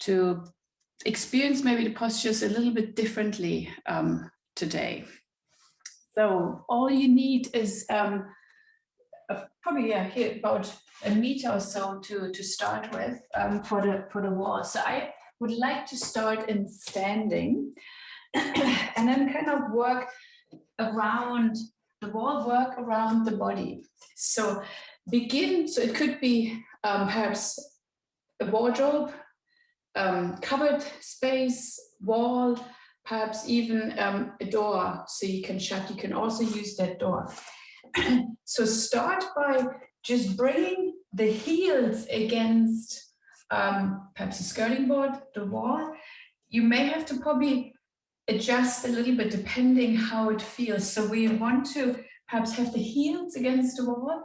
to experience maybe the postures a little bit differently today. So all you need is probably here about a meter or so to start with for the wall. So I would like to start in standing and then kind of work around the wall, work around the body. So begin, so it could be perhaps a wardrobe, cupboard space, wall, perhaps even a door so you can shut. You can also use that door. So start by just bringing the heels against perhaps a skirting board, the wall. You may have to probably adjust a little bit depending how it feels. So we want to perhaps have the heels against the wall,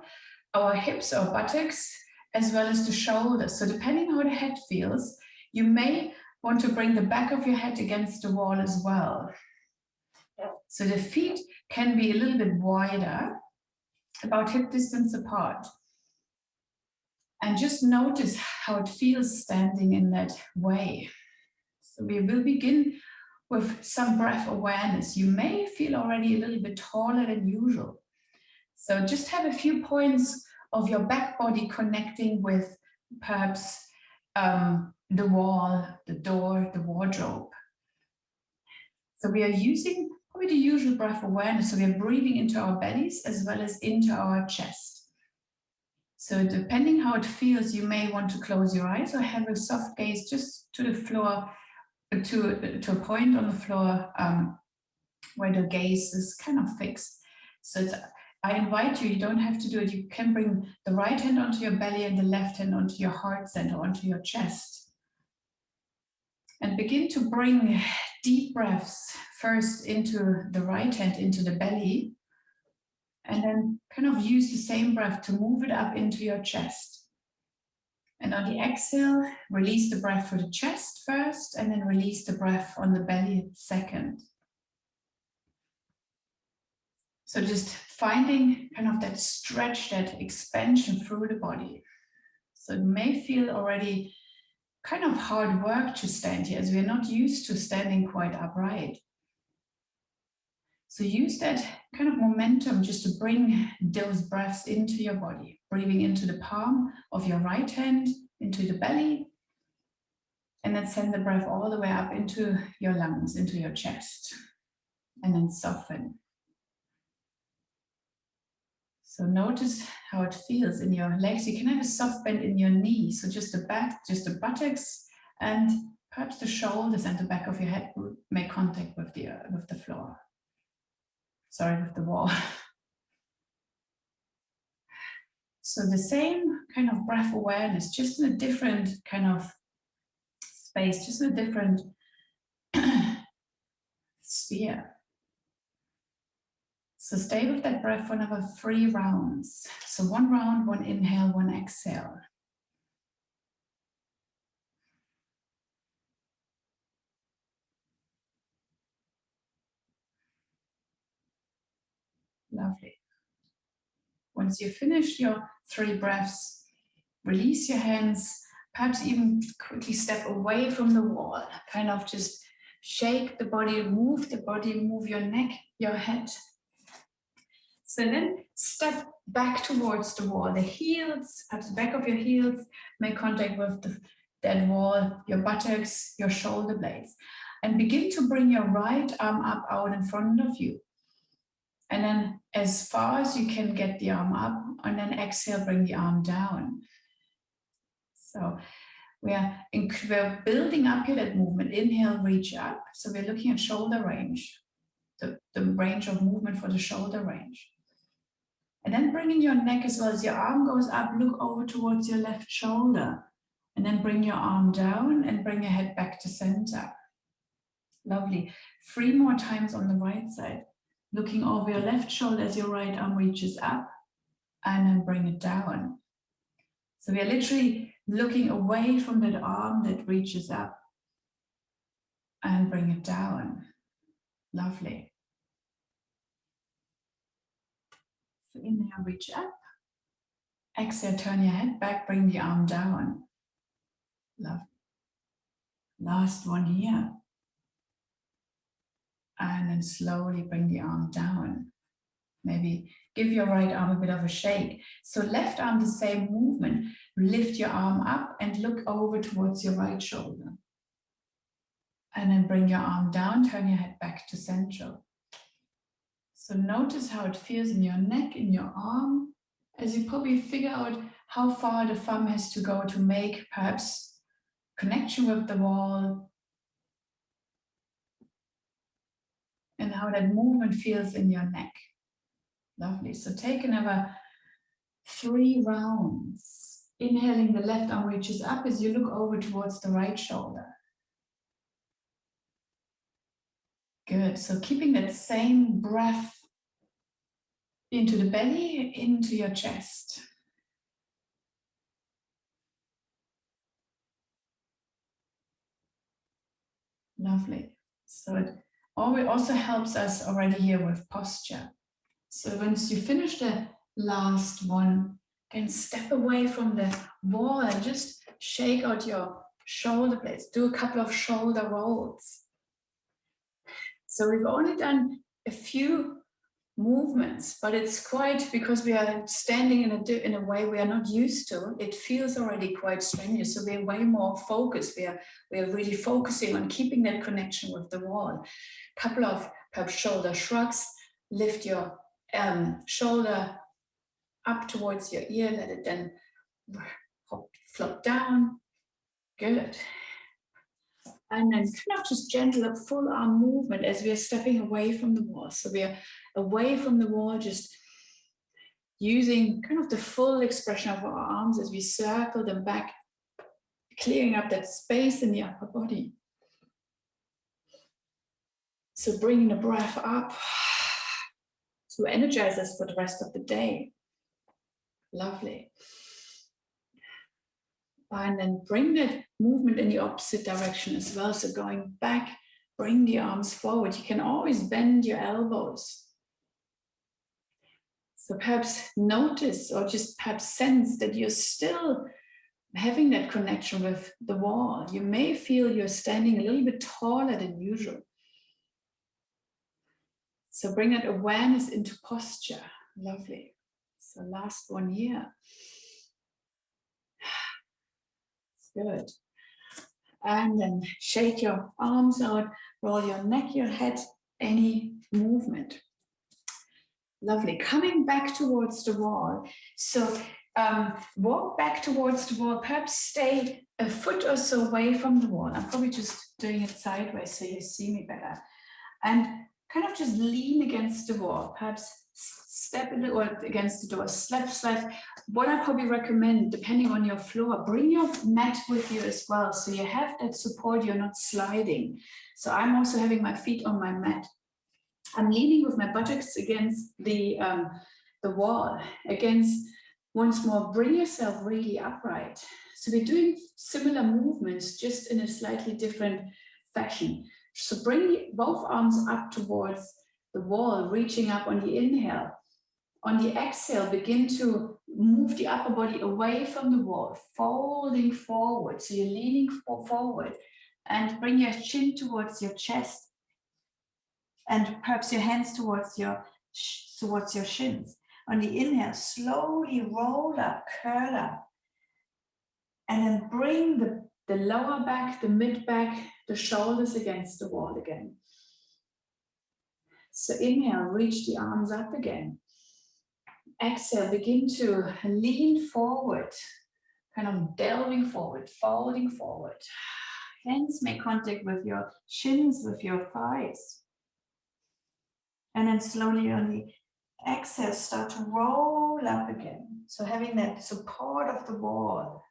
our hips or buttocks, as well as the shoulders. So depending how the head feels, you may want to bring the back of your head against the wall as well. So the feet can be a little bit wider, about hip distance apart. And just notice how it feels standing in that way. So we will begin with some breath awareness. You may feel already a little bit taller than usual. So just have a few points of your back body connecting with perhaps the wall, the door, the wardrobe. So we are using probably the usual breath awareness. So we are breathing into our bellies as well as into our chest. So depending how it feels, you may want to close your eyes or have a soft gaze just to the floor, to a point on the floor where the gaze is kind of fixed. So I invite you, you don't have to do it. You can bring the right hand onto your belly and the left hand onto your heart center, onto your chest. And begin to bring deep breaths first into the right hand, into the belly, and then kind of use the same breath to move it up into your chest. And on the exhale, release the breath for the chest first, and then release the breath on the belly second. So just finding kind of that stretch, that expansion through the body. So it may feel already kind of hard work to stand here, as we're not used to standing quite upright. So use that kind of momentum just to bring those breaths into your body, breathing into the palm of your right hand, into the belly, and then send the breath all the way up into your lungs, into your chest, and then soften. So notice how it feels in your legs. You can have a soft bend in your knees, so just the back, just the buttocks, and perhaps the shoulders and the back of your head make contact with the floor. Sorry, with the wall. So the same kind of breath awareness, just in a different kind of space, just in a different sphere. So stay with that breath for another 3 rounds. So 1 round, 1 inhale, 1 exhale. Lovely. Once you finish your 3 breaths, release your hands, perhaps even quickly step away from the wall, kind of just shake the body, move your neck, your head. So then step back towards the wall. The heels, perhaps the back of your heels, make contact with that wall, your buttocks, your shoulder blades. And begin to bring your right arm up out in front of you. And then as far as you can get the arm up, and then exhale, bring the arm down. So we're building up here that movement. Inhale, reach up. So we're looking at shoulder range, the range of movement for the shoulder range. And then bringing your neck as well as your arm goes up, look over towards your left shoulder. And then bring your arm down and bring your head back to center. Lovely. 3 more times on the right side. Looking over your left shoulder as your right arm reaches up, and then bring it down. So we are literally looking away from that arm that reaches up and bring it down. Lovely. So inhale, reach up. Exhale, turn your head back, bring the arm down. Lovely. Last one here. And then slowly bring the arm down. Maybe give your right arm a bit of a shake. So left arm, the same movement. Lift your arm up and look over towards your right shoulder. And then bring your arm down, turn your head back to central. So notice how it feels in your neck, in your arm, as you probably figure out how far the thumb has to go to make perhaps connection with the wall, and how that movement feels in your neck. Lovely. So take another 3 rounds. Inhaling, the left arm reaches up as you look over towards the right shoulder. Good. So keeping that same breath into the belly, into your chest. Lovely. So it also helps us already here with posture. So once you finish the last one, then step away from the wall and just shake out your shoulder blades. Do a couple of shoulder rolls. So we've only done a few movements, but it's quite, because we are standing in a way we are not used to, it feels already quite strenuous. So we're way more focused. We are really focusing on keeping that connection with the wall. Couple of perhaps shoulder shrugs. Lift your shoulder up towards your ear, let it then flop down. Good. And then kind of just gentle full arm movement as we are stepping away from the wall. So we are away from the wall, just using kind of the full expression of our arms as we circle them back, clearing up that space in the upper body. So bringing the breath up to energize us for the rest of the day. Lovely. And then bring that movement in the opposite direction as well. So going back, bring the arms forward. You can always bend your elbows. So perhaps notice or just perhaps sense that you're still having that connection with the wall. You may feel you're standing a little bit taller than usual. So bring that awareness into posture. Lovely. So last one here. Good. And then shake your arms out, roll your neck, your head, any movement. Lovely. Coming back towards the wall. So walk back towards the wall, perhaps stay a foot or so away from the wall. I'm probably just doing it sideways so you see me better. And kind of just lean against the wall, perhaps step in or against the door, slide. What I probably recommend, depending on your floor, bring your mat with you as well. So you have that support, you're not sliding. So I'm also having my feet on my mat. I'm leaning with my buttocks against the wall. Once more, bring yourself really upright. So we're doing similar movements, just in a slightly different fashion. So bring both arms up towards the wall, reaching up on the inhale. On the exhale, begin to move the upper body away from the wall, folding forward. So you're leaning forward and bring your chin towards your chest and perhaps your hands towards your shins. On the inhale, slowly roll up, curl up, and then bring the lower back, the mid back, the shoulders against the wall again. So inhale, reach the arms up again. Exhale, begin to lean forward, kind of delving forward, folding forward. Hands make contact with your shins, with your thighs. And then slowly on the exhale, start to roll up again. So having that support of the wall,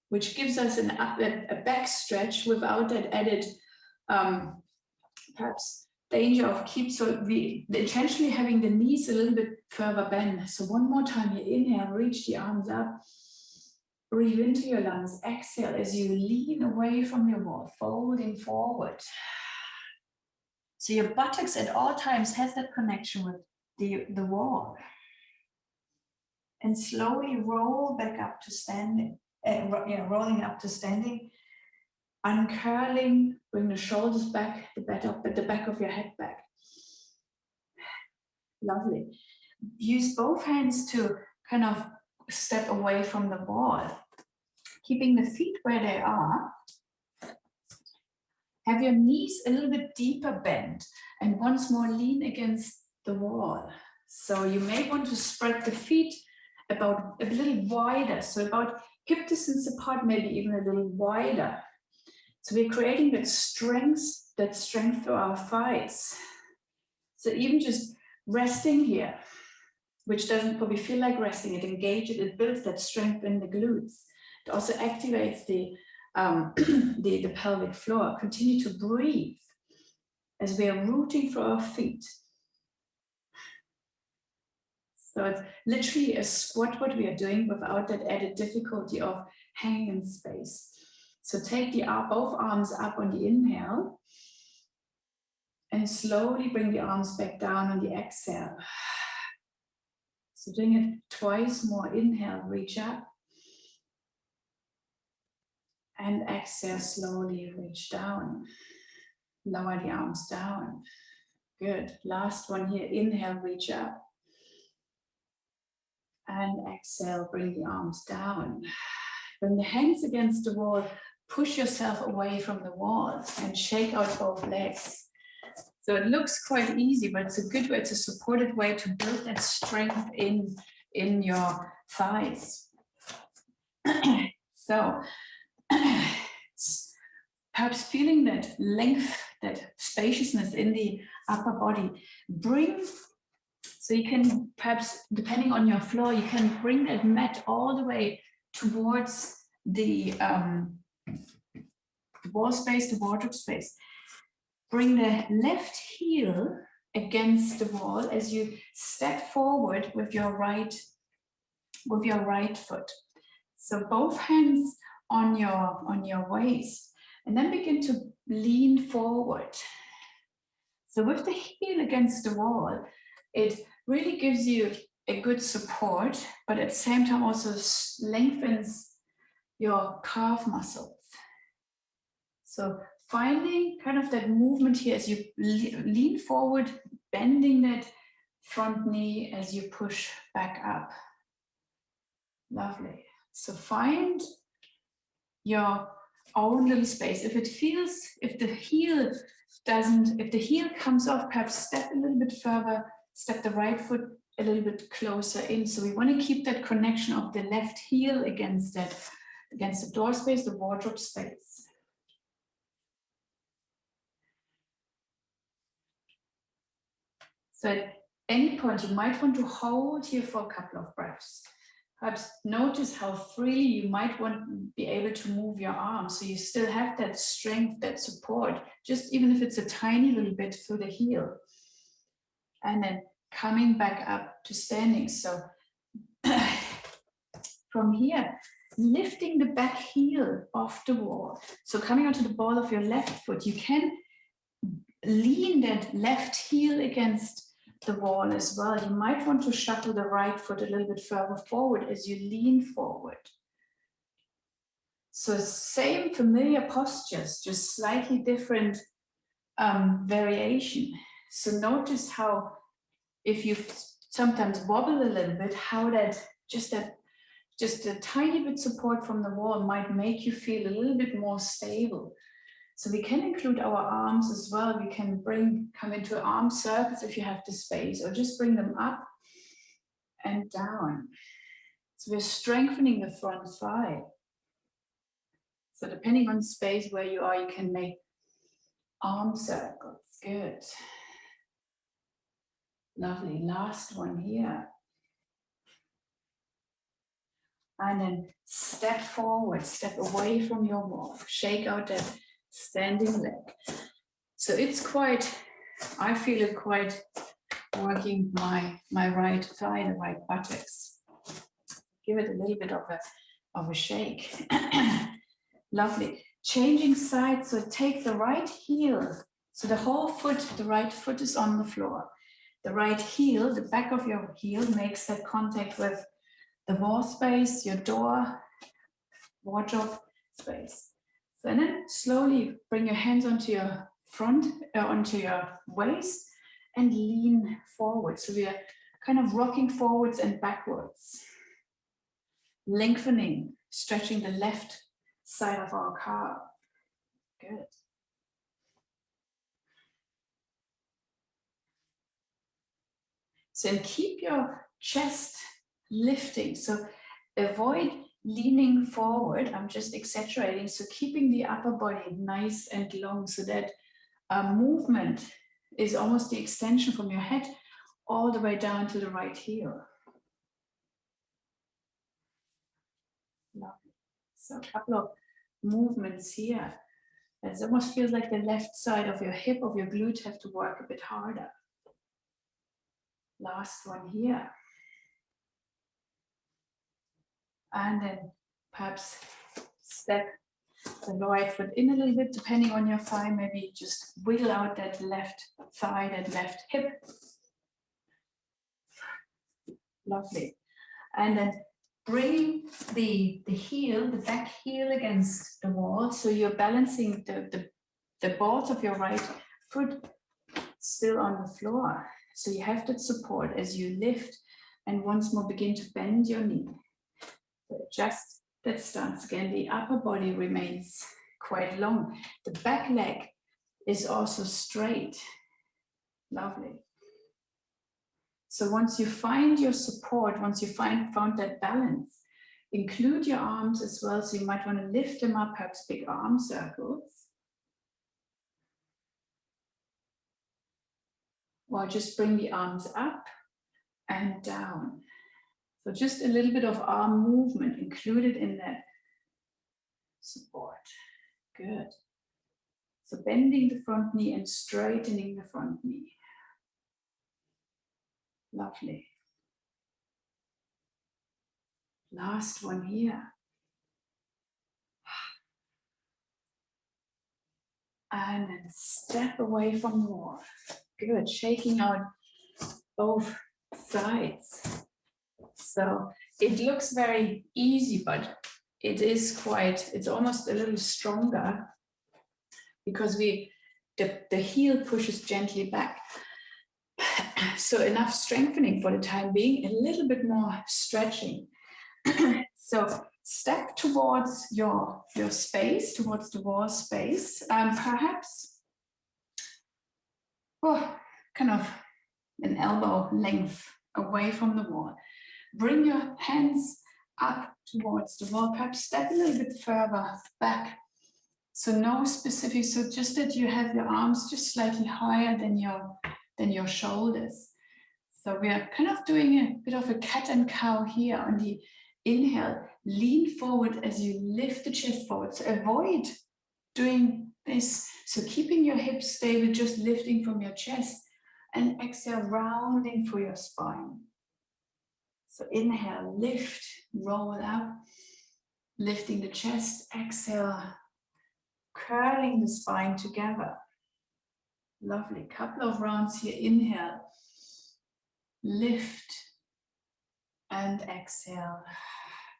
which gives us a back stretch without that added perhaps danger of intentionally having the knees a little bit further bent. So one more time, you inhale, reach the arms up, breathe into your lungs, exhale as you lean away from your wall, folding forward. So your buttocks at all times has that connection with the wall. And slowly roll back up to standing, rolling up to standing. uncurling, bring the shoulders back, the back of your head back. Lovely. Use both hands to kind of step away from the wall, keeping the feet where they are. Have your knees a little bit deeper bent, and once more lean against the wall. So you may want to spread the feet about a little wider, so about hip distance apart, maybe even a little wider. So we're creating that strength through our thighs. So even just resting here, which doesn't probably feel like resting, it engages, it builds that strength in the glutes. It also activates the pelvic floor. Continue to breathe as we are rooting for our feet. So it's literally a squat what we are doing without that added difficulty of hanging in space. So take both arms up on the inhale and slowly bring the arms back down on the exhale. So doing it twice more. Inhale, reach up. And exhale, slowly reach down. Lower the arms down. Good. Last one here. Inhale, reach up. And exhale, bring the arms down. Bring the hands against the wall. Push yourself away from the wall and shake out both legs. So it looks quite easy, but it's a good way, it's a supported way to build that strength in your thighs. So perhaps feeling that length, that spaciousness in the upper body, so you can perhaps, depending on your floor, you can bring that mat all the way towards the wall space, the wardrobe space. Bring the left heel against the wall as you step forward with your right foot. So both hands on your waist, and then begin to lean forward. So with the heel against the wall, it really gives you a good support, but at the same time also lengthens your calf muscles. So finding kind of that movement here as you lean forward, bending that front knee as you push back up. Lovely. So find your own little space. If the heel comes off, perhaps step a little bit further, step the right foot a little bit closer in. So we want to keep that connection of the left heel against the door space, the wardrobe space. So at any point, you might want to hold here for a couple of breaths. Perhaps notice how freely you might want to be able to move your arms, so you still have that strength, that support, just even if it's a tiny little bit through the heel. And then coming back up to standing. So from here, lifting the back heel off the wall. So coming onto the ball of your left foot, you can lean that left heel against the wall as well. You might want to shuffle the right foot a little bit further forward as you lean forward. So same familiar postures, just slightly different variation. So notice how, if you sometimes wobble a little bit, how just a tiny bit support from the wall might make you feel a little bit more stable. So we can include our arms as well. We can come into arm circles if you have the space, or just bring them up and down. So we're strengthening the front thigh. So depending on space where you are, you can make arm circles. Good. Lovely. Last one here. And then step forward, step away from your wall. Shake out that standing leg. So it's I feel it quite working my right thigh, the right buttocks. Give it a little bit of a shake. Lovely. Changing sides, so take the right heel. So the whole foot, the right foot is on the floor. The right heel, the back of your heel makes that contact with the wall space, your door, wardrobe space. So, and then slowly bring your hands onto your front, onto your waist, and lean forward. So we are kind of rocking forwards and backwards. Lengthening, stretching the left side of our calf. Good. So keep your chest lifting. So avoid leaning forward. I'm just exaggerating. So keeping the upper body nice and long so that movement is almost the extension from your head all the way down to the right heel. Lovely. So a couple of movements here. It almost feels like the left side of your hip, of your glute, have to work a bit harder. Last one here. And then perhaps step the right foot in a little bit, depending on your thigh. Maybe just wiggle out that left thigh, that left hip. Lovely. And then bring the heel, the back heel against the wall. So you're balancing the balls of your right foot still on the floor. So you have that support as you lift, and once more begin to bend your knee. So adjust that stance again. The upper body remains quite long. The back leg is also straight. Lovely. So once you find your support, once you found that balance, include your arms as well. So you might want to lift them up, perhaps big arm circles. Or just bring the arms up and down. So just a little bit of arm movement included in that support. Good. So bending the front knee and straightening the front knee. Lovely. Last one here. And then step away from the wall. Good. Shaking out both sides. So it looks very easy, but it is quite, it's almost a little stronger because the heel pushes gently back. So enough strengthening for the time being, a little bit more stretching. So step towards your space, towards the wall space, and perhaps kind of an elbow length away from the wall. Bring your hands up towards the wall, perhaps step a little bit further back. So no specific, so just that you have your arms just slightly higher than your shoulders. So we are kind of doing a bit of a cat and cow here on the inhale. Lean forward as you lift the chest forward. So avoid doing this. So keeping your hips stable, just lifting from your chest, and exhale, rounding through your spine. So inhale, lift, roll up, lifting the chest, exhale, curling the spine together. Lovely. Couple of rounds here. Inhale, lift, and exhale,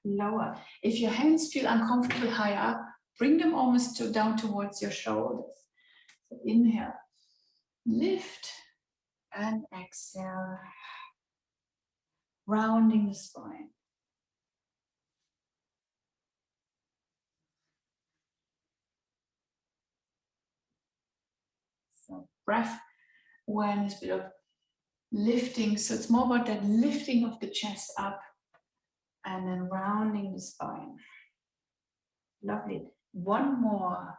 lower. If your hands feel uncomfortable high up, bring them almost down towards your shoulders. So inhale, lift, and exhale, rounding the spine. So breath awareness, bit of lifting. So it's more about that lifting of the chest up and then rounding the spine. Lovely. One more.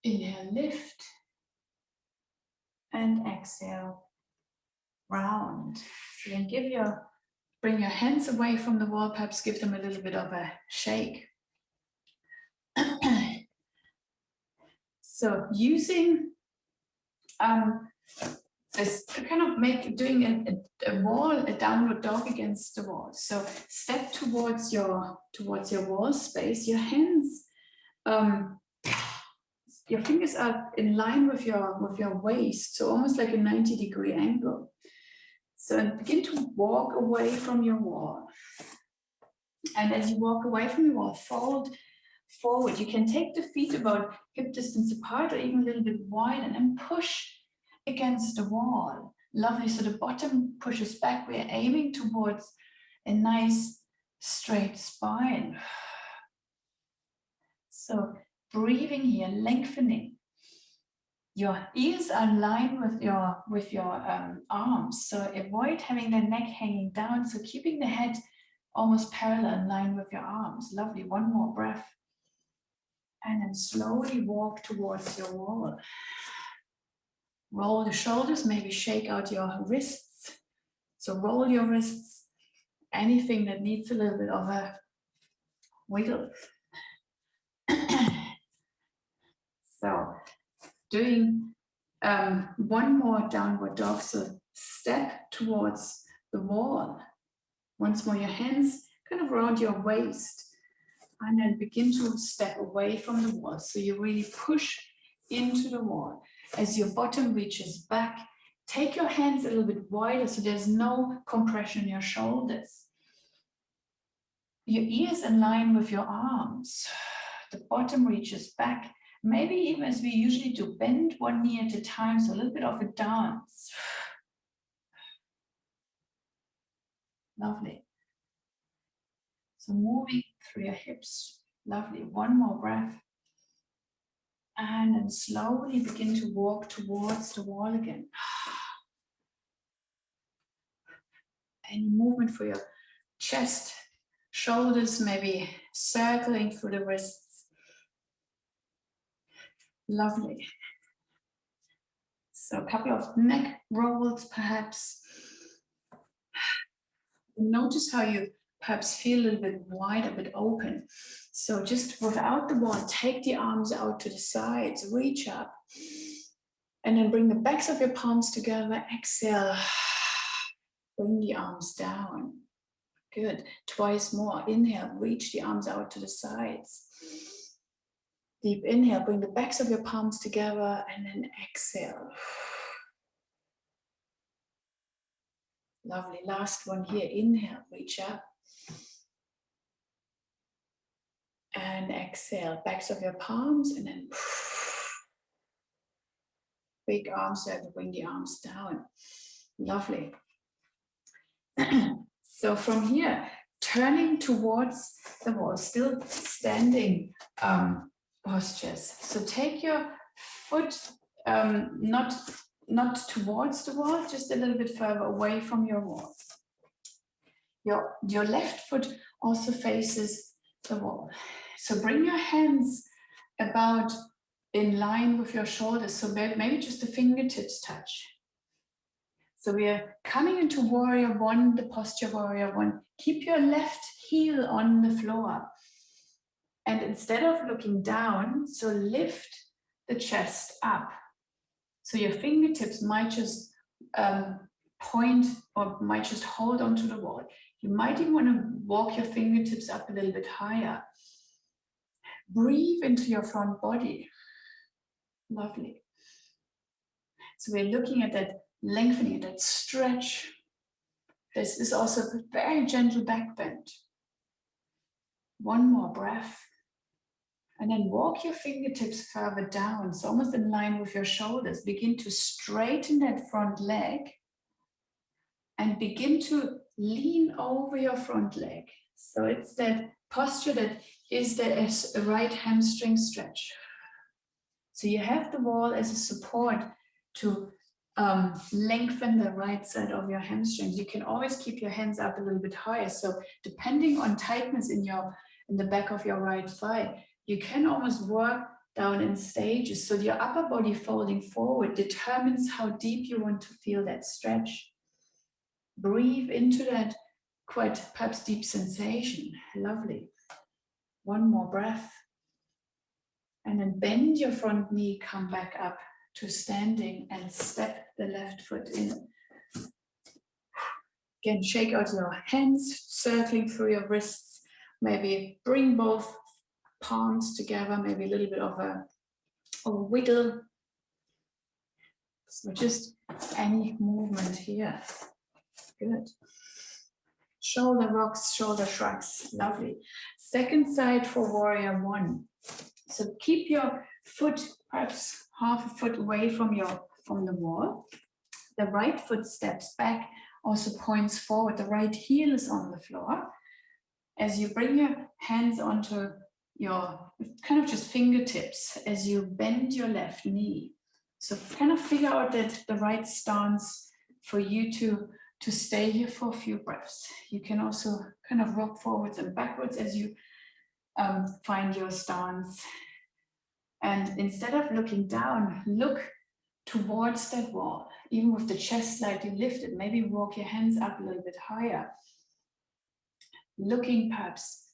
Inhale, lift, and exhale, round. So then bring your hands away from the wall, perhaps give them a little bit of a shake. So using this kind of doing a downward dog against the wall. So step towards your wall space. Your hands, your fingers are in line with your waist, so almost like a 90-degree angle. So begin to walk away from your wall. And as you walk away from your wall, fold forward. You can take the feet about hip distance apart or even a little bit wide and then push against the wall. Lovely, so the bottom pushes back. We're aiming towards a nice straight spine. So breathing here, lengthening. Your ears are in line with your arms, so avoid having the neck hanging down. So keeping the head almost parallel in line with your arms. Lovely, one more breath. And then slowly walk towards your wall. Roll the shoulders, maybe shake out your wrists. So roll your wrists, anything that needs a little bit of a wiggle. So doing one more downward dog, so step towards the wall. Once more, your hands kind of around your waist, and then begin to step away from the wall. So you really push into the wall. As your bottom reaches back, take your hands a little bit wider so there's no compression in your shoulders. Your ears in line with your arms. The bottom reaches back. Maybe even as we usually do, bend one knee at a time, so a little bit of a dance. Lovely. So moving through your hips. Lovely. One more breath. And then slowly begin to walk towards the wall again. Any movement for your chest, shoulders, maybe circling through the wrists. Lovely. So a couple of neck rolls perhaps. Notice how you perhaps feel a little bit wide, a bit open. So just without the wall, take the arms out to the sides, reach up. And then bring the backs of your palms together, exhale. Bring the arms down. Good. Twice more. Inhale, reach the arms out to the sides. Deep inhale, bring the backs of your palms together and then exhale. Lovely. Last one here. Inhale, reach up. And exhale. Backs of your palms and then big arm circle, bring the arms down. Lovely. So from here, turning towards the wall, still standing postures. So take your foot not towards the wall, just a little bit further away from your wall. Your left foot also faces the wall. So bring your hands about in line with your shoulders. So maybe just the fingertips touch. So we are coming into warrior one, the posture warrior one. Keep your left heel on the floor. And instead of looking down, so lift the chest up. So your fingertips might just point or might just hold onto the wall. You might even want to walk your fingertips up a little bit higher. Breathe into your front body. Lovely. So we're looking at that lengthening, at that stretch. This is also a very gentle back bend. One more breath. And then walk your fingertips further down, so almost in line with your shoulders. Begin to straighten that front leg and begin to lean over your front leg. So it's that posture that is the right hamstring stretch. So you have the wall as a support to lengthen the right side of your hamstrings. You can always keep your hands up a little bit higher. So depending on tightness in the back of your right thigh, you can almost work down in stages. So your upper body folding forward determines how deep you want to feel that stretch. Breathe into that quite perhaps deep sensation. Lovely. One more breath. And then bend your front knee, come back up to standing and step the left foot in. Again, shake out your hands, circling through your wrists. Maybe bring both palms together, maybe a little bit of a wiggle. So just any movement here. Good. Shoulder rocks, shoulder shrugs, lovely. Second side for warrior one. So keep your foot perhaps half a foot away from the wall. The right foot steps back, also points forward. The right heel is on the floor. As you bring your hands onto your kind of just fingertips, as you bend your left knee. So kind of figure out that the right stance for you to stay here for a few breaths. You can also kind of rock forwards and backwards as you find your stance. And instead of looking down, look towards that wall, even with the chest slightly lifted. Maybe walk your hands up a little bit higher. Looking perhaps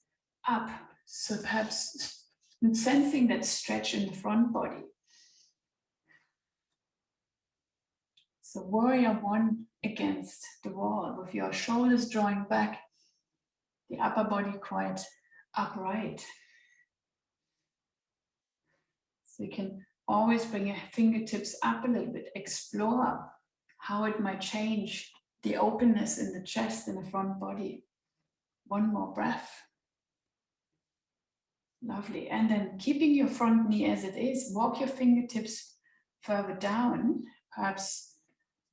up, so perhaps sensing that stretch in the front body. So warrior one against the wall with your shoulders drawing back, the upper body quite upright. So you can always bring your fingertips up a little bit, explore how it might change the openness in the chest and the front body. One more breath. Lovely. And then keeping your front knee as it is, walk your fingertips further down, perhaps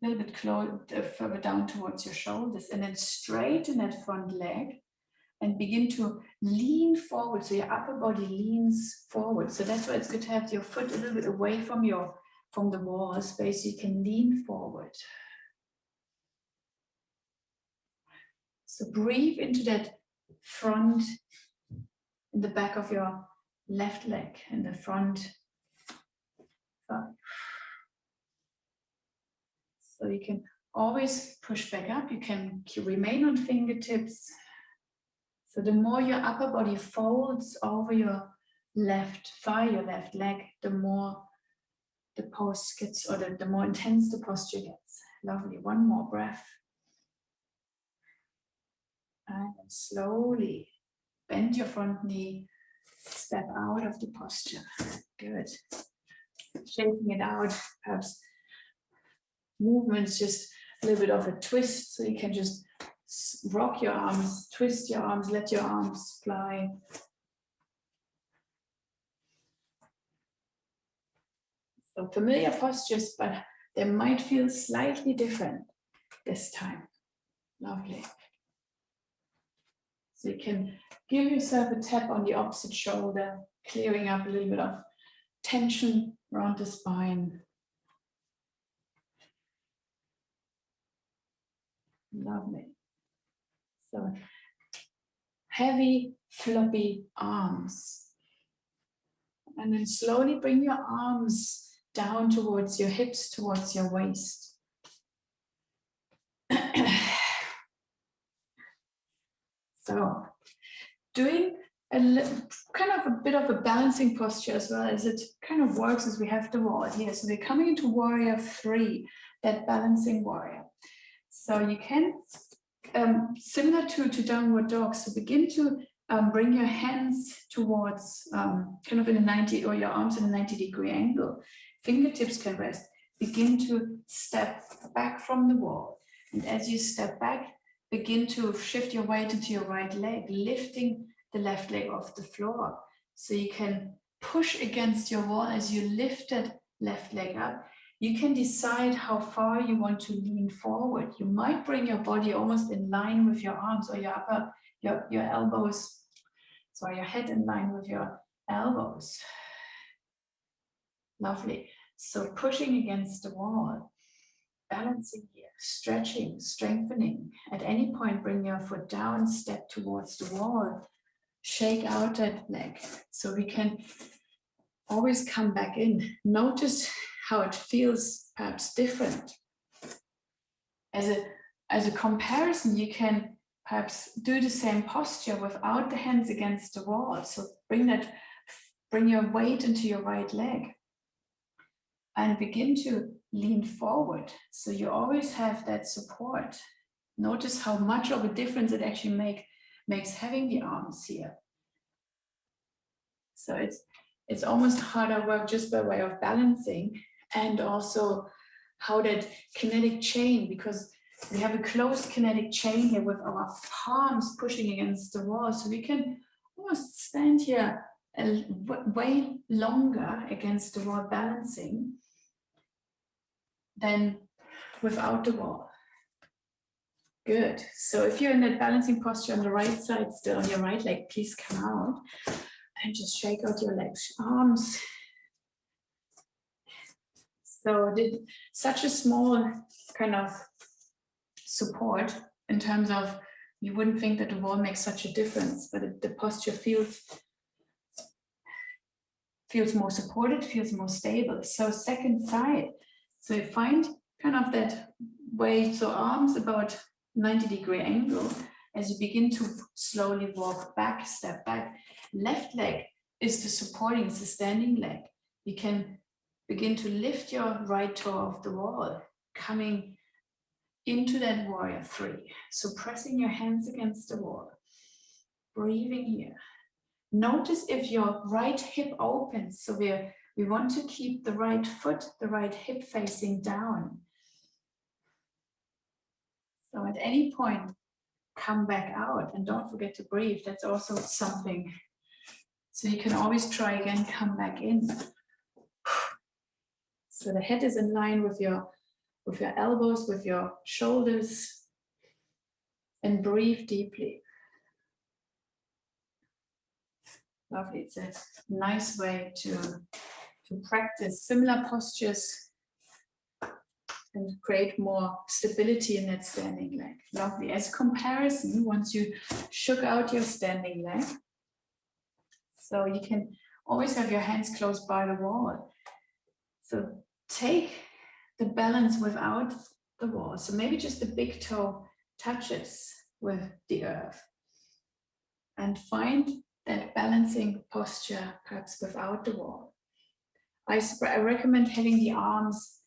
a little bit further down towards your shoulders, and then straighten that front leg and begin to lean forward. So your upper body leans forward. So that's why it's good to have your foot a little bit away from the wall space. You can lean forward. So breathe into that front, in the back of your left leg, in the front thigh. So you can always push back up. You can remain on fingertips. So the more your upper body folds over your left thigh, your left leg, the more the pose gets, or the more intense the posture gets. Lovely. One more breath. And slowly bend your front knee, step out of the posture. Good. Shaking it out, perhaps movements, just a little bit of a twist, so you can just rock your arms, twist your arms, let your arms fly. So familiar postures, but they might feel slightly different this time. Lovely. So you can give yourself a tap on the opposite shoulder, clearing up a little bit of tension around the spine. Lovely. So heavy, floppy arms. And then slowly bring your arms down towards your hips, towards your waist. So doing kind of a bit of a balancing posture as well, as it kind of works as we have the wall here. So we're coming into warrior three, that balancing warrior. So you can, similar to downward dog, so begin to bring your hands towards kind of in a 90, or your arms in a 90-degree angle. Fingertips can rest. Begin to step back from the wall. And as you step back, begin to shift your weight into your right leg, lifting the left leg off the floor. So you can push against your wall as you lift that left leg up. You can decide how far you want to lean forward. You might bring your body almost in line with your arms, or your elbows, so your head in line with your elbows. Lovely. So pushing against the wall, balancing here, stretching, strengthening. At any point, bring your foot down, step towards the wall, shake out that leg. So we can always come back in. Notice how it feels perhaps different. As a comparison, you can perhaps do the same posture without the hands against the wall. So bring your weight into your right leg and begin to lean forward. So you always have that support. Notice how much of a difference it actually makes having the arms here. So it's almost harder work just by way of balancing, and also how that kinetic chain, because We have a closed kinetic chain here with our palms pushing against the wall. So we can almost stand here way longer against the wall, balancing, than without the wall. Good. So if you're in that balancing posture on the right side, still on your right leg, please come out and just shake out your legs, arms. So such a small kind of support in terms of, you wouldn't think that the wall makes such a difference, but the posture feels more supported, feels more stable. So second side. So you find kind of that way, so arms about 90-degree angle as you begin to slowly walk back, step back. Left leg is the supporting, it's the standing leg. You can begin to lift your right toe off the wall, coming into that warrior three. So pressing your hands against the wall, breathing here. Notice if your right hip opens. So we want to keep the right foot, the right hip facing down. So at any point, come back out and don't forget to breathe. That's also something. So you can always try again, come back in. So the head is in line with your elbows, with your shoulders, and breathe deeply. Lovely. It's a nice way to practice similar postures and create more stability in that standing leg. Lovely. As a comparison, once you shook out your standing leg, so you can always have your hands close by the wall. So take the balance without the wall. So maybe just the big toe touches with the earth. And find that balancing posture, perhaps without the wall. I recommend having the arms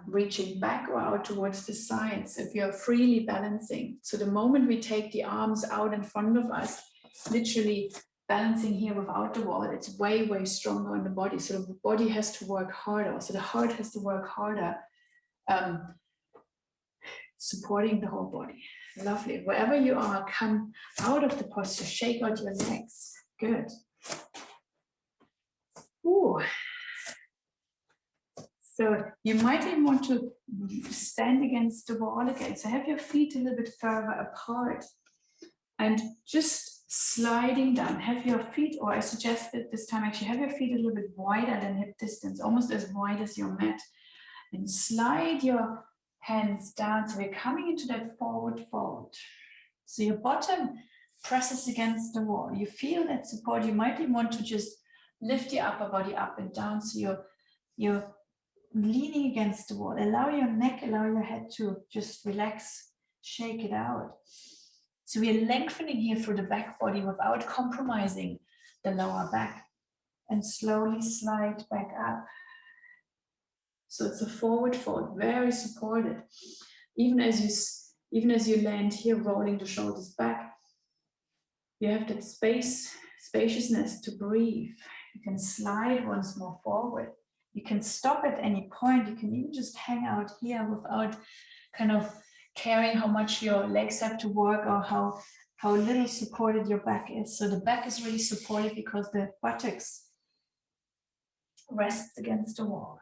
reaching back or out towards the sides if you're freely balancing. So the moment we take the arms out in front of us, literally balancing here without the wall, it's way, way stronger on the body. So the body has to work harder. So the heart has to work harder, supporting the whole body. Lovely. Wherever you are, come out of the posture, shake out your legs. Good. Ooh. So you might even want to stand against the wall again. So have your feet a little bit further apart and just sliding down. Have your feet, or I suggest that this time actually have your feet a little bit wider than hip distance, almost as wide as your mat. And slide your hands down. So we're coming into that forward fold. So your bottom presses against the wall. You feel that support. You might even want to just lift your upper body up and down. So you're leaning against the wall. Allow your neck, allow your head to just relax, shake it out. So we are lengthening here through the back body without compromising the lower back, and slowly slide back up. So it's a forward fold, very supported. Even as you land here, rolling the shoulders back, you have that spaciousness to breathe. You can slide once more forward. You can stop at any point. You can even just hang out here without kind of caring how much your legs have to work or how little supported your back is. So the back is really supported because the buttocks rests against the wall.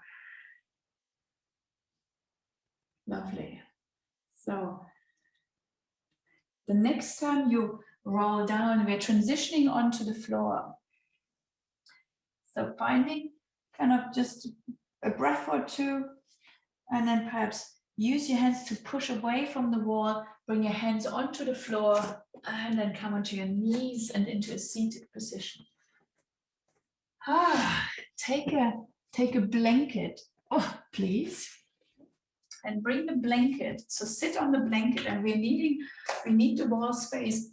Lovely. So the next time you roll down, we're transitioning onto the floor. So finding kind of just a breath or two, and then perhaps use your hands to push away from the wall, bring your hands onto the floor, and then come onto your knees and into a seated position. Take a blanket, please, and bring the blanket. So sit on the blanket, and we need the wall space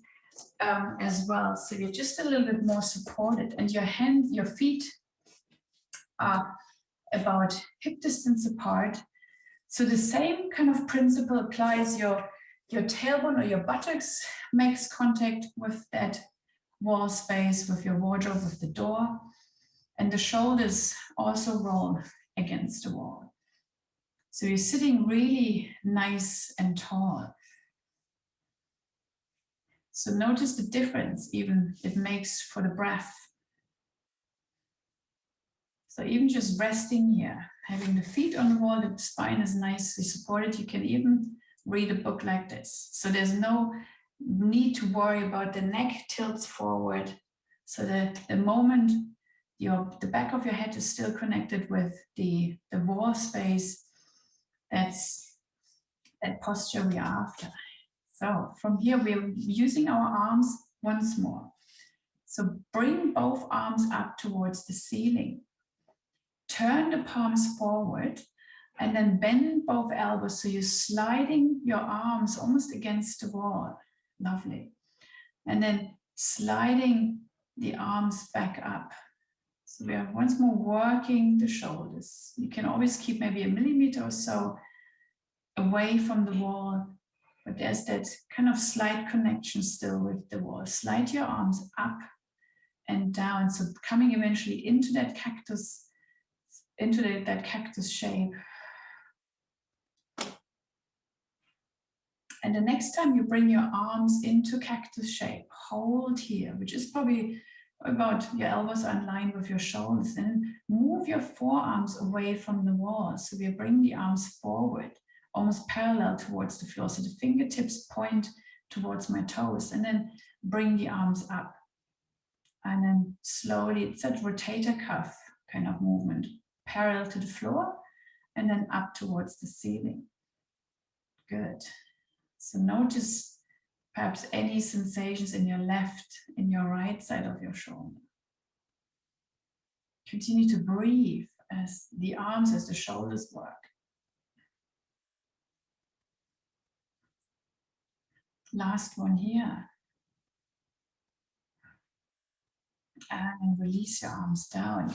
as well. So you're just a little bit more supported, and your feet are about hip distance apart. So the same kind of principle applies. Your tailbone or your buttocks makes contact with that wall space, with your wardrobe, with the door, and the shoulders also roll against the wall. So you're sitting really nice and tall. So notice the difference even it makes for the breath. So even just resting here, having the feet on the wall, the spine is nicely supported. You can even read a book like this. So there's no need to worry about the neck tilts forward. So that the moment the back of your head is still connected with the wall space, that's that posture we are after. So from here, we're using our arms once more. So bring both arms up towards the ceiling. Turn the palms forward and then bend both elbows. So you're sliding your arms almost against the wall. Lovely. And then sliding the arms back up. So we are once more working the shoulders. You can always keep maybe a millimeter or so away from the wall, but there's that kind of slight connection still with the wall. Slide your arms up and down. So coming eventually into that cactus, into that cactus shape. And the next time you bring your arms into cactus shape, hold here, which is probably about your elbows are in line with your shoulders, and move your forearms away from the wall. So we bring the arms forward, almost parallel towards the floor. So the fingertips point towards my toes, and then bring the arms up. And then slowly, it's that rotator cuff kind of movement, parallel to the floor, and then up towards the ceiling. Good. So notice perhaps any sensations in your left, in your right side of your shoulder. Continue to breathe as the arms, as the shoulders work. Last one here. And release your arms down.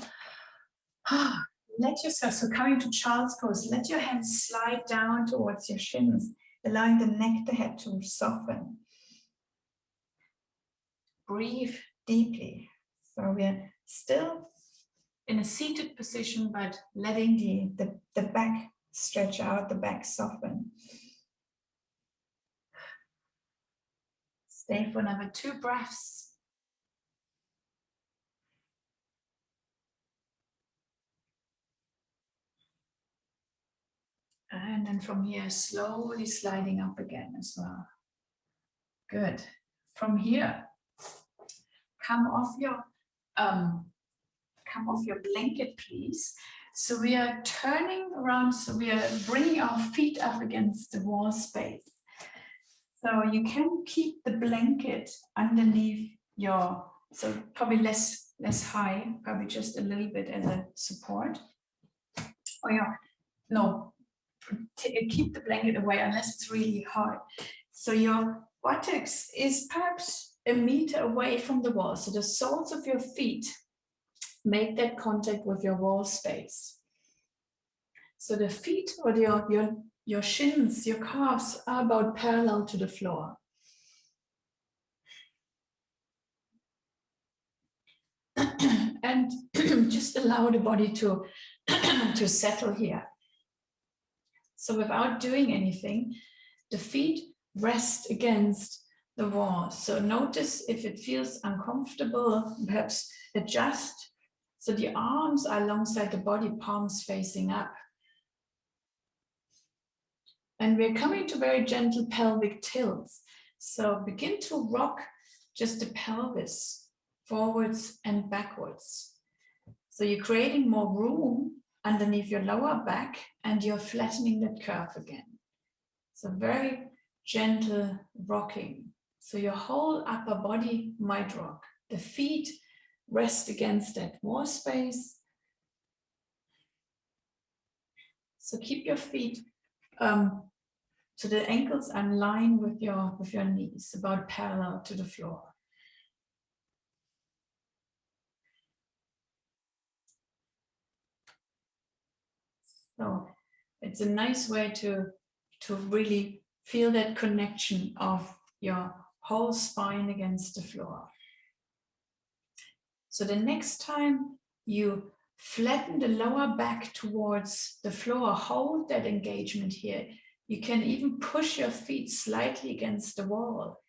Let yourself, so coming to child's pose, let your hands slide down towards your shins, allowing the neck, the head to soften. Breathe deeply. So we're still in a seated position, but letting the back stretch out, the back soften. Stay for another 2 breaths. And then from here, slowly sliding up again as well. Good. From here, come off your blanket, please. So we are turning around, so we are bringing our feet up against the wall space. So you can keep the blanket underneath your, so probably less high, probably just a little bit as a support. Oh yeah, no, keep the blanket away unless it's really hard. So your buttocks is perhaps a meter away from the wall. So the soles of your feet make that contact with your wall space. So the feet or your shins, your calves are about parallel to the floor. And just allow the body to settle here. So without doing anything, the feet rest against the wall. So notice if it feels uncomfortable, perhaps adjust. So the arms are alongside the body, palms facing up. And we're coming to very gentle pelvic tilts. So begin to rock just the pelvis forwards and backwards. So you're creating more room underneath your lower back and you're flattening that curve again. So very gentle rocking. So your whole upper body might rock. The feet rest against that wall space. So keep your feet so the ankles are in line with your knees, about parallel to the floor. So it's a nice way to really feel that connection of your whole spine against the floor. So the next time you Flatten the lower back towards the floor. Hold that engagement here. You can even push your feet slightly against the wall.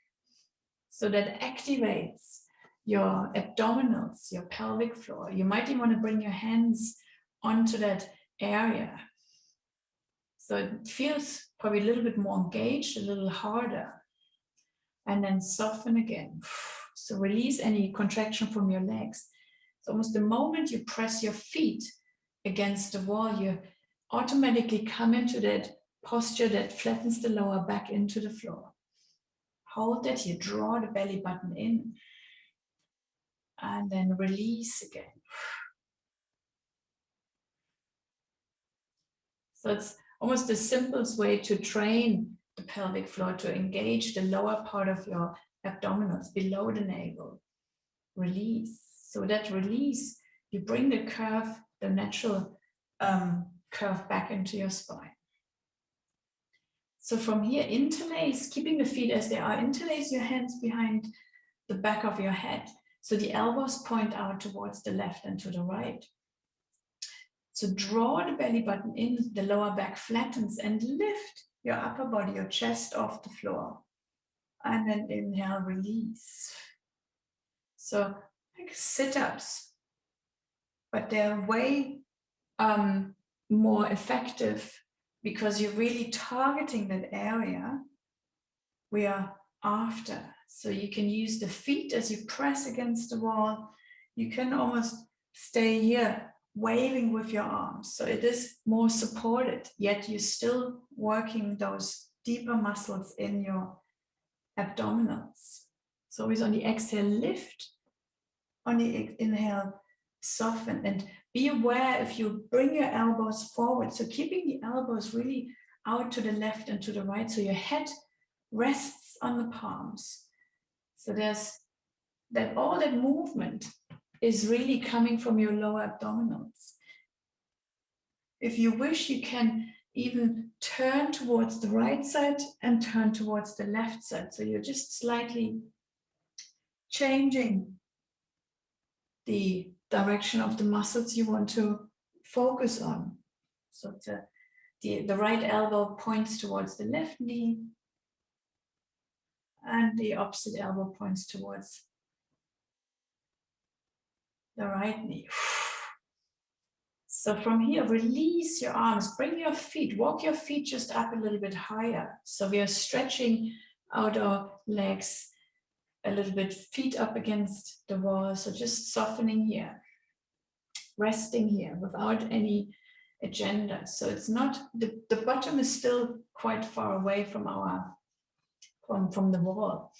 So that activates your abdominals, your pelvic floor. You might even want to bring your hands onto that area. So it feels probably a little bit more engaged, a little harder. And then soften again. So release any contraction from your legs. So almost the moment you press your feet against the wall, you automatically come into that posture that flattens the lower back into the floor. Hold that, you draw the belly button in. And then release again. So it's almost the simplest way to train the pelvic floor to engage the lower part of your abdominals below the navel. Release. So that release, you bring the curve, the natural curve back into your spine. So from here, interlace, keeping the feet as they are, interlace your hands behind the back of your head. So the elbows point out towards the left and to the right. So draw the belly button in, the lower back flattens, and lift your upper body, your chest off the floor. And then inhale, release. So like sit-ups, but they're way more effective because you're really targeting that area we are after. So you can use the feet as you press against the wall. You can almost stay here waving with your arms. So it is more supported, yet you're still working those deeper muscles in your abdominals. So always on the exhale, lift. On the inhale, soften. And be aware if you bring your elbows forward. So keeping the elbows really out to the left and to the right. So your head rests on the palms. So there's that all that movement is really coming from your lower abdominals. If you wish, you can even turn towards the right side and turn towards the left side. So you're just slightly changing the direction of the muscles you want to focus on. So the right elbow points towards the left knee and the opposite elbow points towards the right knee. So from here, release your arms, bring your feet, walk your feet just up a little bit higher. So we are stretching out our legs a little bit, feet up against the wall. So just softening here, resting here without any agenda. So it's not, the bottom is still quite far away from from the wall.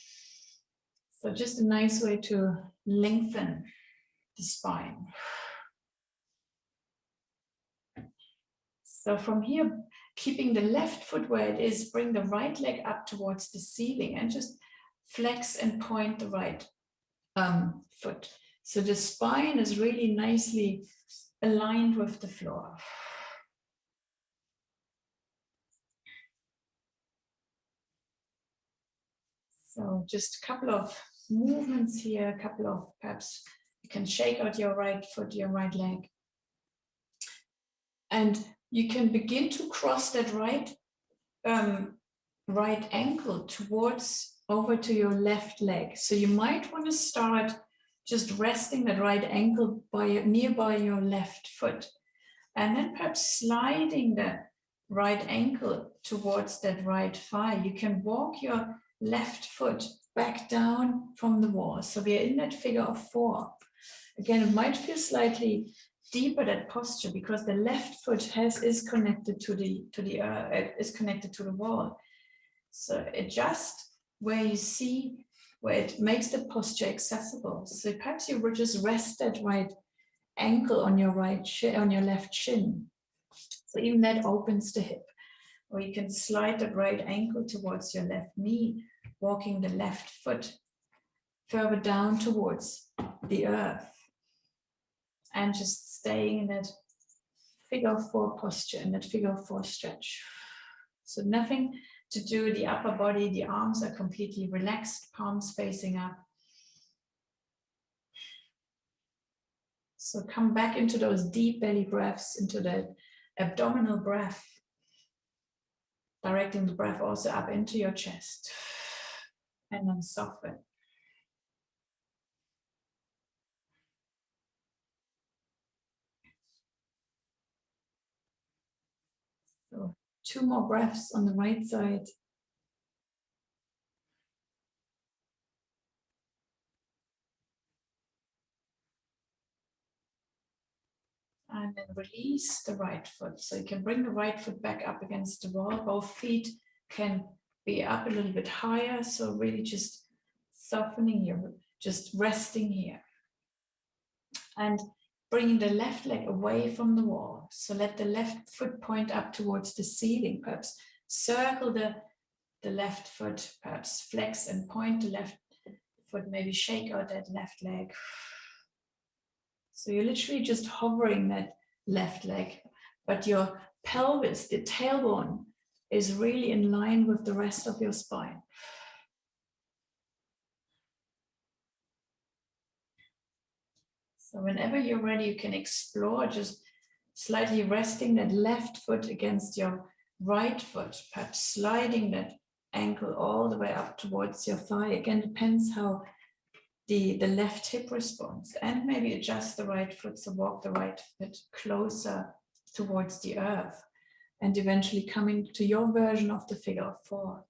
So just a nice way to lengthen the spine. So from here, keeping the left foot where it is, bring the right leg up towards the ceiling and just flex and point the right foot. So the spine is really nicely aligned with the floor. So just a couple of movements here, a couple of, perhaps you can shake out your right foot, your right leg. And you can begin to cross that right ankle towards over to your left leg. So you might want to start just resting that right ankle nearby your left foot. And then perhaps sliding the right ankle towards that right thigh. You can walk your left foot back down from the wall. So we are in that figure of 4. Again, it might feel slightly deeper, that posture, because the left foot is connected to the wall. So adjust where you see where it makes the posture accessible. So perhaps you would just rest that right ankle on your left shin. So even that opens the hip. Or you can slide that right ankle towards your left knee, walking the left foot further down towards the earth. And just staying in that figure 4 posture, in that figure 4 stretch. So nothing to do with the upper body, the arms are completely relaxed, palms facing up. So come back into those deep belly breaths, into the abdominal breath, directing the breath also up into your chest, and then soften. So 2 more breaths on the right side. And then release the right foot. So you can bring the right foot back up against the wall. Both feet can be up a little bit higher. So really just softening here, just resting here. And bringing the left leg away from the wall. So let the left foot point up towards the ceiling. Perhaps circle the left foot, perhaps flex and point the left foot, maybe shake out that left leg. So you're literally just hovering that left leg, but your pelvis, the tailbone, is really in line with the rest of your spine. So whenever you're ready, you can explore just slightly resting that left foot against your right foot, perhaps sliding that ankle all the way up towards your thigh. Again, depends how the left hip responds, and maybe adjust the right foot, so walk the right foot closer towards the earth, and eventually coming to your version of the figure of 4.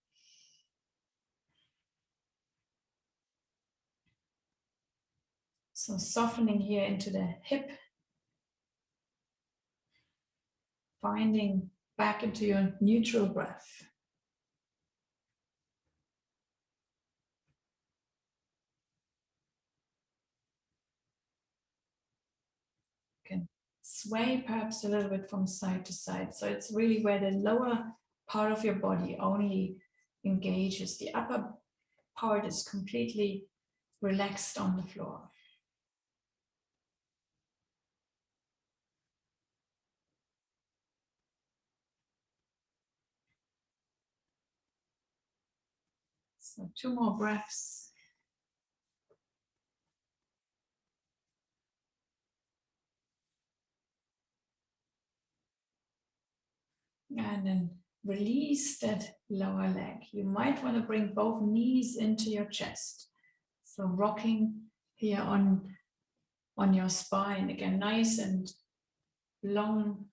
So softening here into the hip, finding back into your neutral breath. Can sway perhaps a little bit from side to side. So it's really where the lower part of your body only engages. The upper part is completely relaxed on the floor. So 2 more breaths. And then release that lower leg. You might want to bring both knees into your chest. So rocking here on your spine, again, nice and long.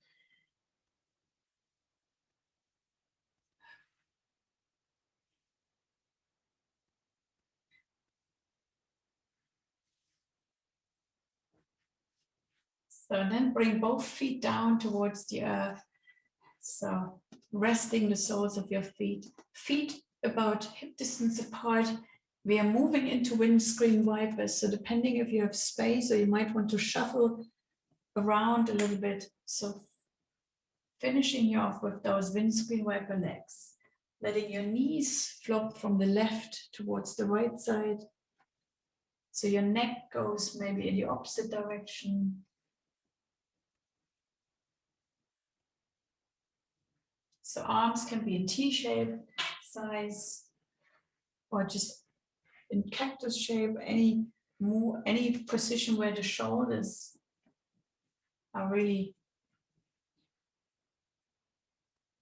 So then bring both feet down towards the earth. So resting the soles of your feet about hip distance apart. We are moving into windscreen wipers. So depending if you have space, or you might want to shuffle around a little bit. So finishing you off with those windscreen wiper legs, letting your knees flop from the left towards the right side. So your neck goes maybe in the opposite direction. So arms can be in T-shape size, or just in cactus shape, any position where the shoulders are really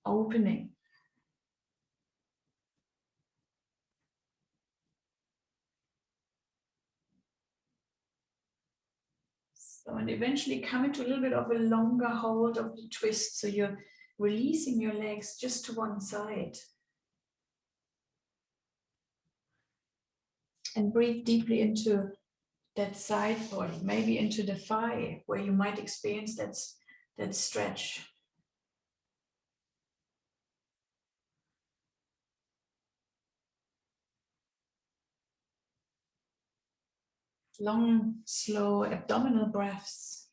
opening. So, and eventually come into a little bit of a longer hold of the twist. So you're releasing your legs just to one side. And breathe deeply into that side body, maybe into the thigh, where you might experience that stretch. Long, slow abdominal breaths.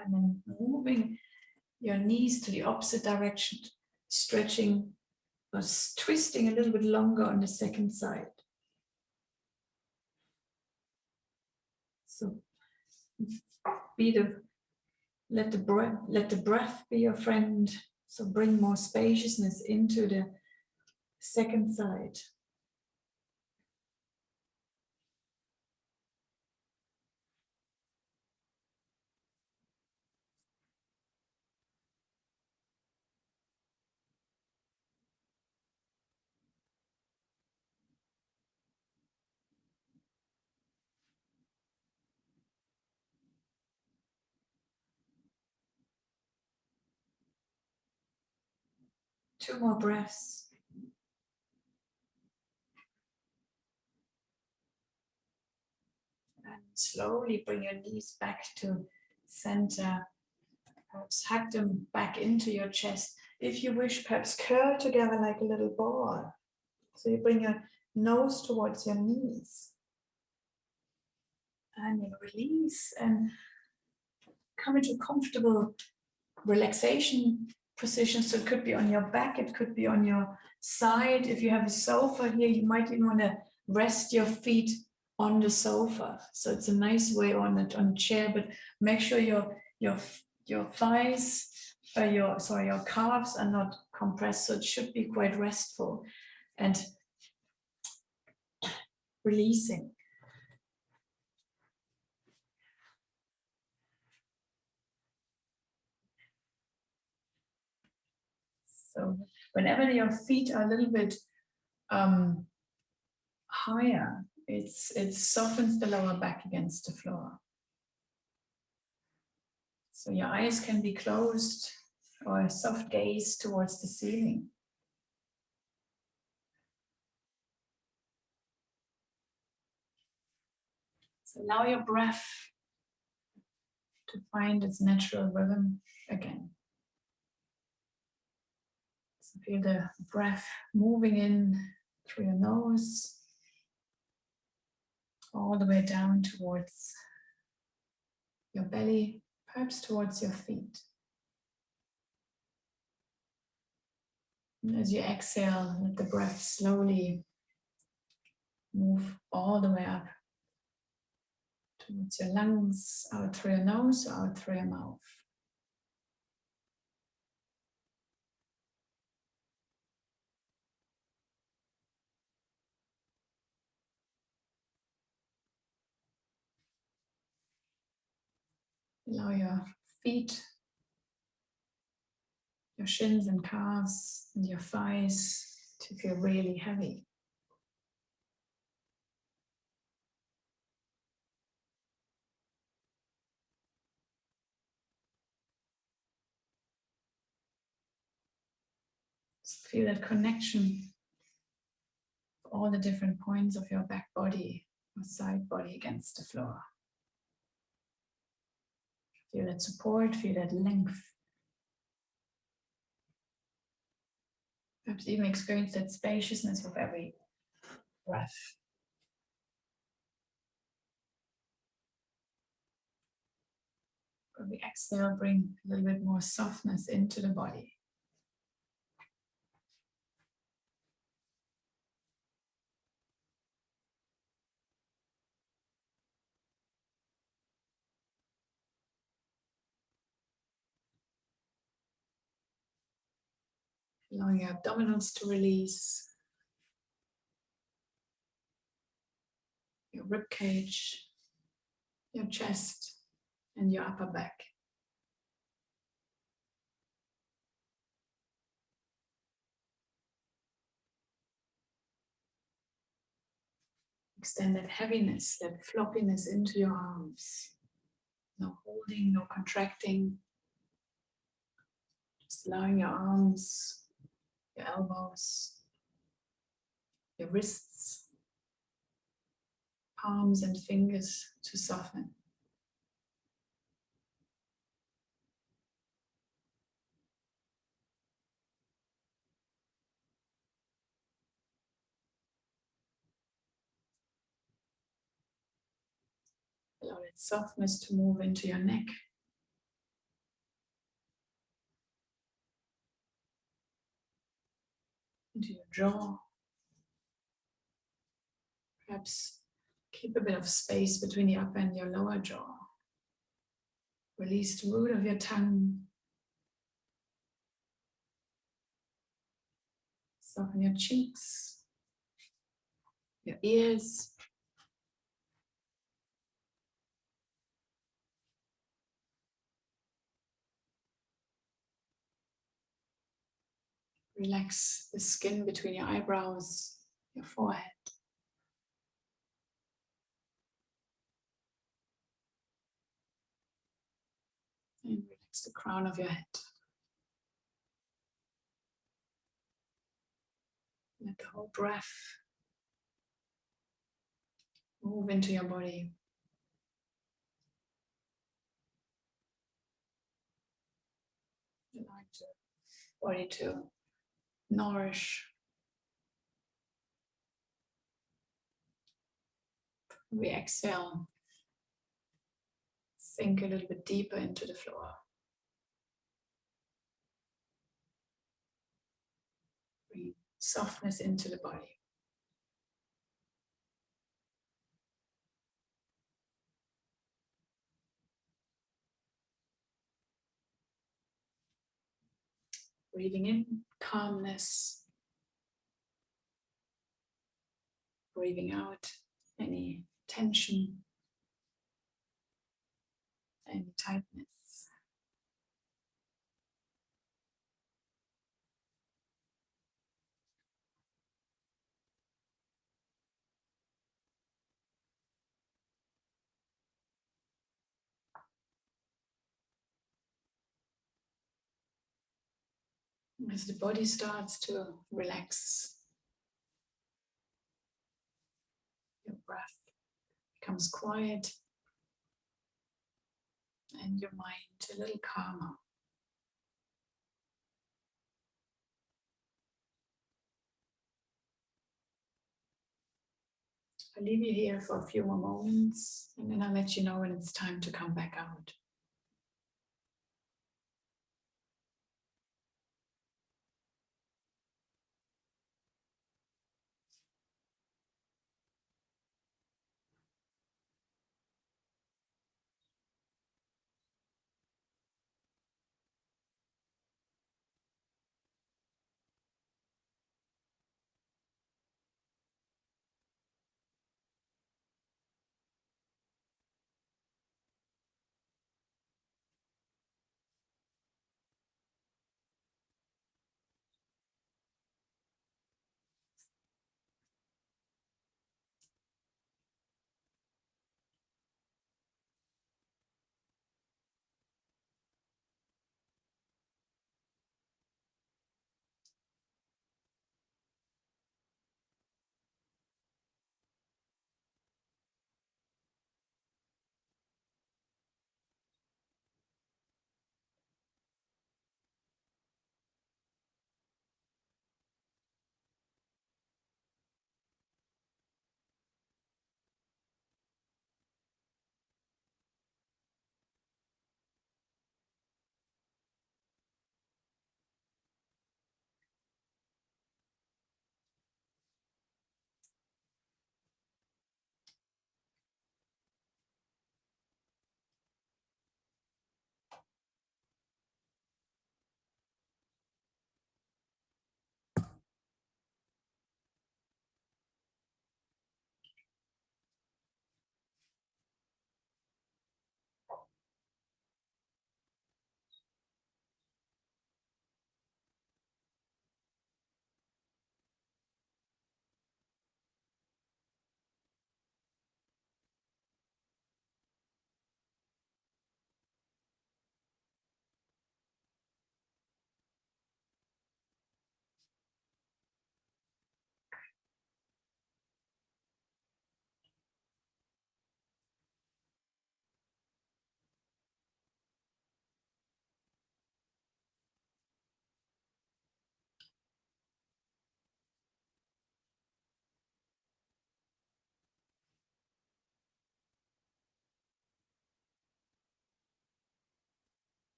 And then moving your knees to the opposite direction, stretching or twisting a little bit longer on the second side. So be the Let the breath be your friend. So bring more spaciousness into the second side. Two more breaths. And slowly bring your knees back to center. Perhaps hug them back into your chest. If you wish, perhaps curl together like a little ball. So you bring your nose towards your knees. And you release and come into a comfortable relaxation position. So it could be on your back, it could be on your side. If you have a sofa here, you might even want to rest your feet on the sofa. So it's a nice way on a chair, but make sure your thighs, your calves are not compressed. So it should be quite restful and releasing. So whenever your feet are a little bit higher, it softens the lower back against the floor. So your eyes can be closed or a soft gaze towards the ceiling. So allow your breath to find its natural rhythm again. So feel the breath moving in through your nose, all the way down towards your belly, perhaps towards your feet. And as you exhale, let the breath slowly move all the way up towards your lungs, out through your nose, out through your mouth. Allow your feet, your shins and calves, and your thighs to feel really heavy. Just feel that connection of all the different points of your back body or side body against the floor. Feel that support, feel that length. Perhaps even experience that spaciousness of every breath. When we exhale, bring a little bit more softness into the body. Allowing your abdominals to release, your rib cage, your chest, and your upper back. Extend that heaviness, that floppiness into your arms. No holding, no contracting. Just allowing your arms, your elbows, your wrists, palms and fingers to soften. Allow that softness to move into your neck. Into your jaw. Perhaps keep a bit of space between the upper and your lower jaw. Release the root of your tongue. Soften your cheeks, your ears. Relax the skin between your eyebrows, your forehead. And relax the crown of your head. Let the whole breath move into your body. Allow the body to nourish. We exhale. Sink a little bit deeper into the floor. Bring softness into the body. Breathing in calmness. Breathing out any tension, any tightness. As the body starts to relax, your breath becomes quiet and your mind a little calmer. I'll leave you here for a few more moments and then I'll let you know when it's time to come back out.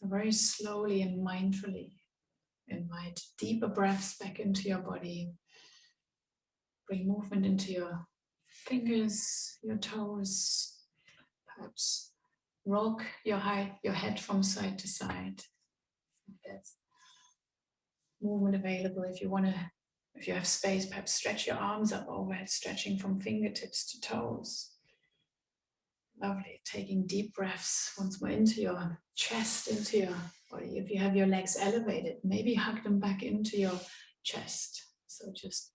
So very slowly and mindfully invite deeper breaths back into your body. Bring movement into your fingers, your toes, perhaps rock your head from side to side. There's movement available if you want to, if you have space, perhaps stretch your arms up overhead, stretching from fingertips to toes. Lovely, taking deep breaths once more into your chest, into your body. If you have your legs elevated, maybe hug them back into your chest. So just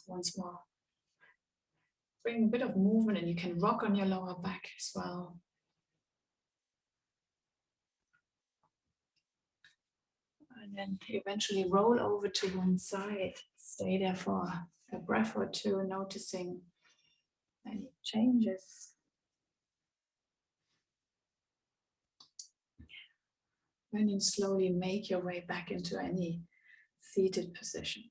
once more, bring a bit of movement, and you can rock on your lower back as well. And then eventually roll over to one side. Stay there for a breath or two, noticing any changes. And then slowly make your way back into any seated position.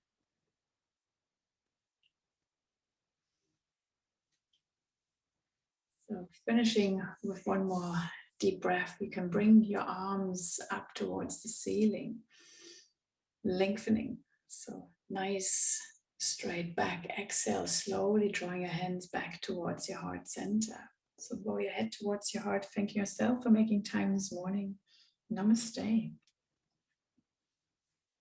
So finishing with one more deep breath, you can bring your arms up towards the ceiling, lengthening. So nice straight back. Exhale, slowly drawing your hands back towards your heart center. So bow your head towards your heart, thanking yourself for making time this morning. Namaste.